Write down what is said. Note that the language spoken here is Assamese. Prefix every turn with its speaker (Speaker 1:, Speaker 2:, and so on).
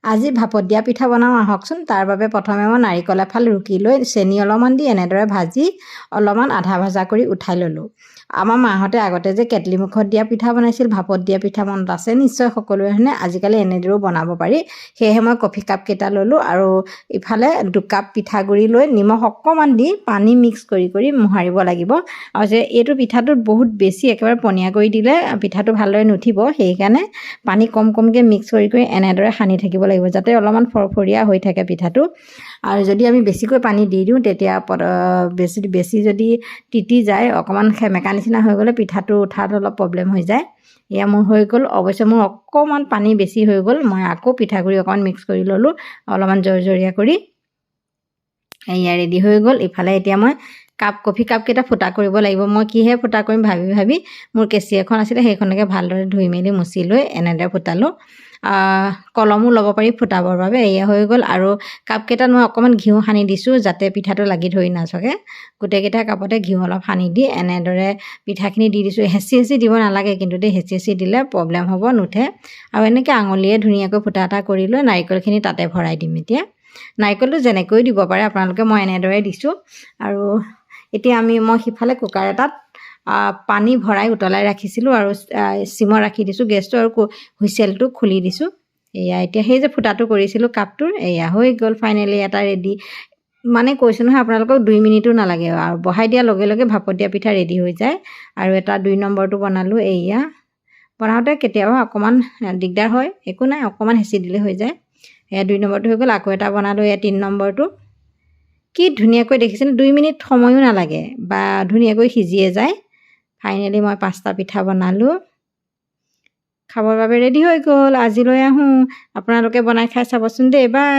Speaker 1: আজি ভাপত দিয়া পিঠা বনাওঁ আহকচোন। তাৰ বাবে প্ৰথমে মই নাৰিকল এফাল ৰুকি লৈ চেনি অলপমান দি এনেদৰে ভাজি অলপমান আধা ভজা কৰি উঠাই ল'লোঁ। আমাৰ মাহঁতে আগতে যে কেটলি মুখত দিয়া পিঠা বনাইছিল, ভাপত দিয়া পিঠা মনত আছে নিশ্চয় সকলোৰে হয়নে? আজিকালি এনেদৰেও বনাব পাৰি। সেয়েহে মই কফি কাপ কেইটা ল'লোঁ আৰু ইফালে 2 কাপ পিঠাগুড়ি লৈ নিমখ অকণমান দি পানী মিক্স কৰি মোহাৰিব লাগিব। আৰু যে এইটো পিঠাটোত বহুত বেছি একেবাৰে পনীয়া কৰি দিলে পিঠাটো ভালদৰে নুঠিব, সেইকাৰণে পানী কমকৈ মিক্স কৰি এনেদৰে সানি থাকিব লাগিব যাতে অলপমান ফৰফৰীয়া হৈ থাকে পিঠাটো। আৰু যদি আমি বেছিকৈ পানী দি দিওঁ তেতিয়া বেছি যদি তিতি যায়, অকণমান সেমেকা নিচিনা হৈ গ'লে পিঠাটো উঠাত অলপ প্ৰব্লেম হৈ যায়। এয়া মোৰ হৈ গ'ল। অৱশ্যে মোৰ অকণমান পানী বেছি হৈ গ'ল। মই আকৌ পিঠাগুড়ি অকণমান মিক্স কৰি ল'লোঁ অলপমান জৰজৰীয়া কৰি। এয়া ৰেডি হৈ গ'ল। ইফালে এতিয়া মই কফি কাপ কেইটা ফুটা কৰিব লাগিব। মই কিহে ফুটা কৰিম ভাবি মোৰ কেঁচি এখন আছিলে, সেইখনকে ভালদৰে ধুই মেলি মুচি লৈ এনেদৰে ফুটালোঁ। কলমো ল'ব পাৰি ফুটাবৰ বাবে। এয়া হৈ গ'ল। আৰু কাপকেইটাত মই অকণমান ঘিউ সানি দিছোঁ যাতে পিঠাটো লাগি ধৰি নাথাকে। গোটেইকেইটা কাপতে ঘিউ অলপ সানি দি এনেদৰে পিঠাখিনি দি দিছোঁ। হেঁচি দিব নালাগে কিন্তু দেই, হেঁচি দিলে প্ৰব্লেম হ'ব, নুঠে। আৰু এনেকৈ আঙুলিয়ে ধুনীয়াকৈ ফুটা এটা কৰি লৈ নাৰিকলখিনি তাতে ভৰাই দিম। এতিয়া নাৰিকলটো যেনেকৈ দিব পাৰে আপোনালোকে, মই এনেদৰে দিছোঁ। আৰু এতিয়া মই সিফালে কুকাৰ এটাত পানী ভৰাই উতলাই ৰাখিছিলোঁ আৰু চিমত ৰাখি দিছোঁ গেছটো আৰু হুইচেলটো খুলি দিছোঁ। এয়া এতিয়া সেই যে ফুটাটো কৰিছিলোঁ কাপটোৰ, এয়া হৈ গ'ল ফাইনেলি এটা ৰেডি। মানে কৈছোঁ নহয় আপোনালোকক 2 মিনিটো নালাগে আৰু বহাই দিয়াৰ লগে লগে ভাপত দিয়া পিঠা ৰেডি হৈ যায়। আৰু এটা 2 নম্বৰটো বনালোঁ। এয়া বনাওঁতে কেতিয়াবা অকণমান দিগদাৰ হয়, একো নাই, অকণমান হেঁচি দিলে হৈ যায়। এয়া 2 নম্বৰটো হৈ গ'ল। আকৌ এটা বনালোঁ, এয়া 3 নম্বৰটো। কি ধুনীয়াকৈ দেখিছেনে? 2 মিনিট সময়ো নালাগে বা ধুনীয়াকৈ সিজিয়ে যায়। ফাইনেলি মই 5টা পিঠা বনালোঁ, খাবৰ বাবে ৰেডি হৈ গ'ল। আজিলৈ আহোঁ, আপোনালোকে বনাই খাই চাবচোন দেই। বাই।